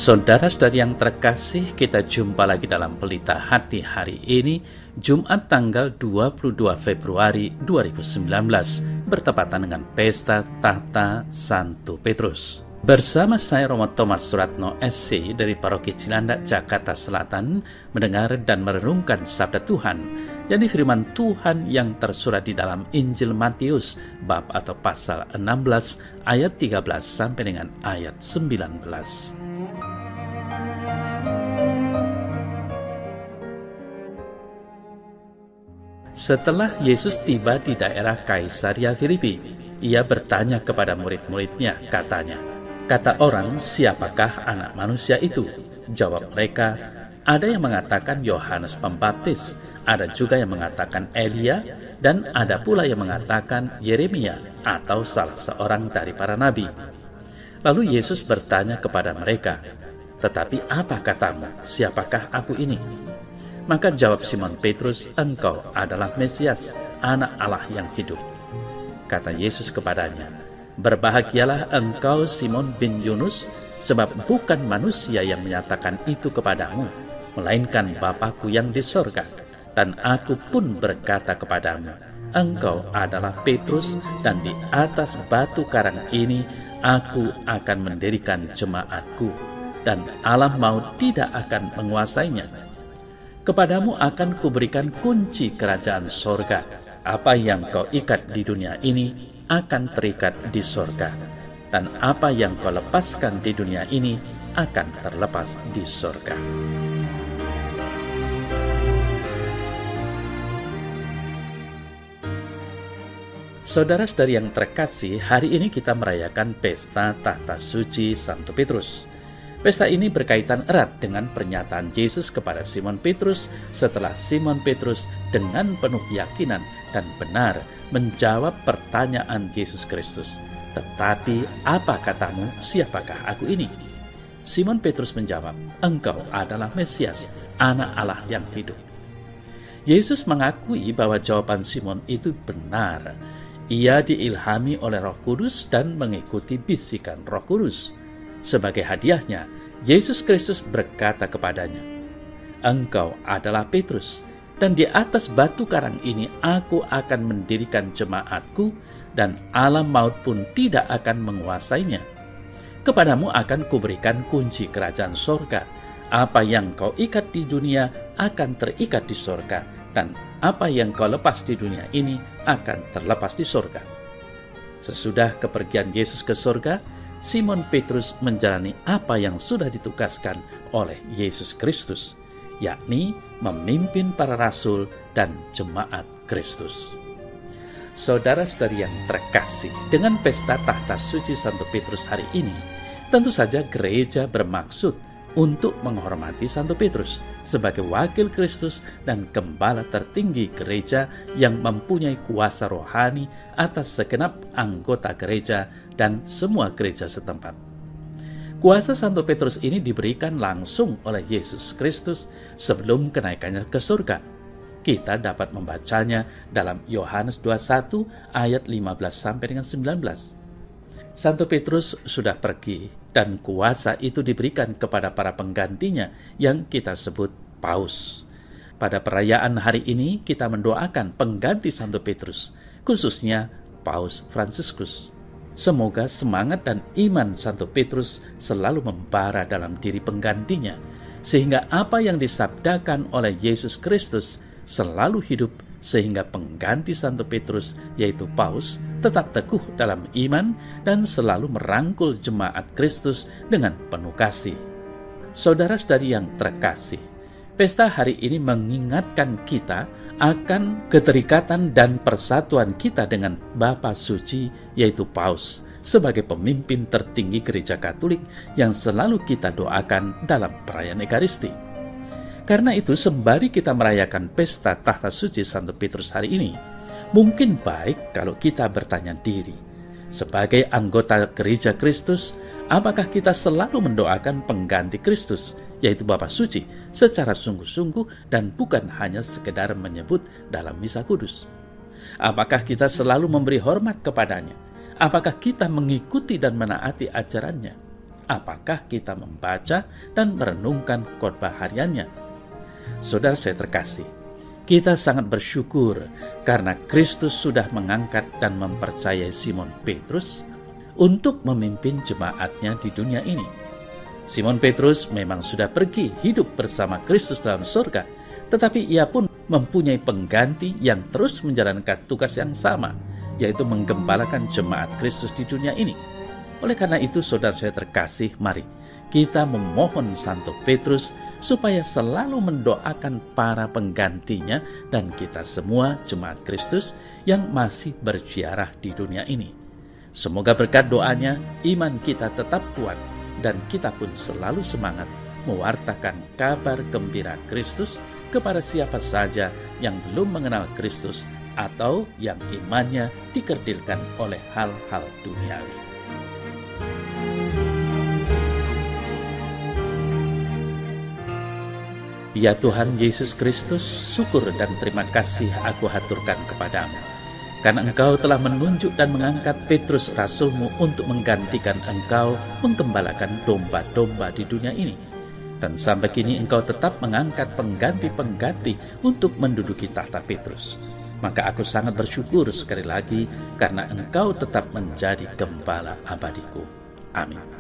Saudara-saudari yang terkasih, kita jumpa lagi dalam Pelita Hati hari ini, Jumat tanggal 22 Februari 2019, bertepatan dengan Pesta Tahta Santo Petrus. Bersama saya Romo Thomas Suratno SC dari Paroki Cilandak, Jakarta Selatan, mendengar dan merenungkan Sabda Tuhan, yakni firman Tuhan yang tersurat di dalam Injil Matius, bab atau pasal 16, ayat 13 sampai dengan ayat 19. Setelah Yesus tiba di daerah Kaisaria Filipi, ia bertanya kepada murid-muridnya, katanya, "Kata orang, siapakah anak manusia itu?" Jawab mereka, "Ada yang mengatakan Yohanes Pembaptis, ada juga yang mengatakan Elia, dan ada pula yang mengatakan Yeremia atau salah seorang dari para nabi." Lalu Yesus bertanya kepada mereka, "Tetapi apa katamu, siapakah aku ini?" Maka jawab Simon Petrus, "Engkau adalah Mesias, Anak Allah yang hidup." Kata Yesus kepadanya, "Berbahagialah engkau Simon bin Yunus, sebab bukan manusia yang menyatakan itu kepadamu, melainkan Bapa-Ku yang di sorga. Dan aku pun berkata kepadamu, engkau adalah Petrus, dan di atas batu karang ini aku akan mendirikan jemaat-Ku, dan alam maut tidak akan menguasainya. Kepadamu akan kuberikan kunci kerajaan sorga. Apa yang kau ikat di dunia ini akan terikat di sorga, dan apa yang kau lepaskan di dunia ini akan terlepas di sorga." Saudara-saudari yang terkasih, hari ini kita merayakan Pesta Tahta Suci Santo Petrus. Pesta ini berkaitan erat dengan pernyataan Yesus kepada Simon Petrus setelah Simon Petrus dengan penuh keyakinan dan benar menjawab pertanyaan Yesus Kristus, "Tetapi apa katamu, siapakah aku ini?" Simon Petrus menjawab, "Engkau adalah Mesias, Anak Allah yang hidup." Yesus mengakui bahwa jawaban Simon itu benar. Ia diilhami oleh Roh Kudus dan mengikuti bisikan Roh Kudus. Sebagai hadiahnya, Yesus Kristus berkata kepadanya, "Engkau adalah Petrus, dan di atas batu karang ini aku akan mendirikan jemaat-Ku, dan alam maut pun tidak akan menguasainya. Kepadamu akan kuberikan kunci kerajaan sorga. Apa yang kau ikat di dunia akan terikat di sorga, dan apa yang kau lepas di dunia ini akan terlepas di sorga." Sesudah kepergian Yesus ke sorga, Simon Petrus menjalani apa yang sudah ditugaskan oleh Yesus Kristus, yakni memimpin para rasul dan jemaat Kristus. Saudara-saudari yang terkasih, dengan Pesta Tahta Suci Santo Petrus hari ini, tentu saja gereja bermaksud untuk menghormati Santo Petrus sebagai wakil Kristus dan gembala tertinggi gereja yang mempunyai kuasa rohani atas segenap anggota gereja dan semua gereja setempat. Kuasa Santo Petrus ini diberikan langsung oleh Yesus Kristus sebelum kenaikannya ke surga. Kita dapat membacanya dalam Yohanes 21 ayat 15 sampai dengan 19. Santo Petrus sudah pergi, dan kuasa itu diberikan kepada para penggantinya yang kita sebut paus. Pada perayaan hari ini kita mendoakan pengganti Santo Petrus, khususnya Paus Fransiskus. Semoga semangat dan iman Santo Petrus selalu membara dalam diri penggantinya, sehingga apa yang disabdakan oleh Yesus Kristus selalu hidup, sehingga pengganti Santo Petrus, yaitu Paus, tetap teguh dalam iman dan selalu merangkul jemaat Kristus dengan penuh kasih. Saudara-saudari yang terkasih, pesta hari ini mengingatkan kita akan keterikatan dan persatuan kita dengan Bapa Suci, yaitu Paus, sebagai pemimpin tertinggi Gereja Katolik yang selalu kita doakan dalam perayaan Ekaristi. Karena itu, sembari kita merayakan Pesta Tahta Suci Santo Petrus hari ini, mungkin baik kalau kita bertanya diri, sebagai anggota Gereja Kristus, apakah kita selalu mendoakan pengganti Kristus, yaitu Bapa Suci, secara sungguh-sungguh dan bukan hanya sekedar menyebut dalam Misa Kudus? Apakah kita selalu memberi hormat kepadanya? Apakah kita mengikuti dan menaati ajarannya? apakah kita membaca dan merenungkan khotbah hariannya. Saudara saya terkasih, kita sangat bersyukur karena Kristus sudah mengangkat dan mempercayai Simon Petrus untuk memimpin jemaatnya di dunia ini. Simon Petrus memang sudah pergi hidup bersama Kristus dalam surga, tetapi ia pun mempunyai pengganti yang terus menjalankan tugas yang sama, yaitu menggembalakan jemaat Kristus di dunia ini. Oleh karena itu, saudara saya terkasih, mari kita memohon Santo Petrus supaya selalu mendoakan para penggantinya dan kita semua jemaat Kristus yang masih berziarah di dunia ini. Semoga berkat doanya, iman kita tetap kuat dan kita pun selalu semangat mewartakan kabar gembira Kristus kepada siapa saja yang belum mengenal Kristus atau yang imannya dikerdilkan oleh hal-hal duniawi. Ya Tuhan Yesus Kristus, syukur dan terima kasih aku haturkan kepadamu, karena Engkau telah menunjuk dan mengangkat Petrus Rasul-Mu untuk menggantikan Engkau menggembalakan domba-domba di dunia ini. Dan sampai kini Engkau tetap mengangkat pengganti-pengganti untuk menduduki tahta Petrus. Maka aku sangat bersyukur sekali lagi karena Engkau tetap menjadi gembala abadiku. Amin.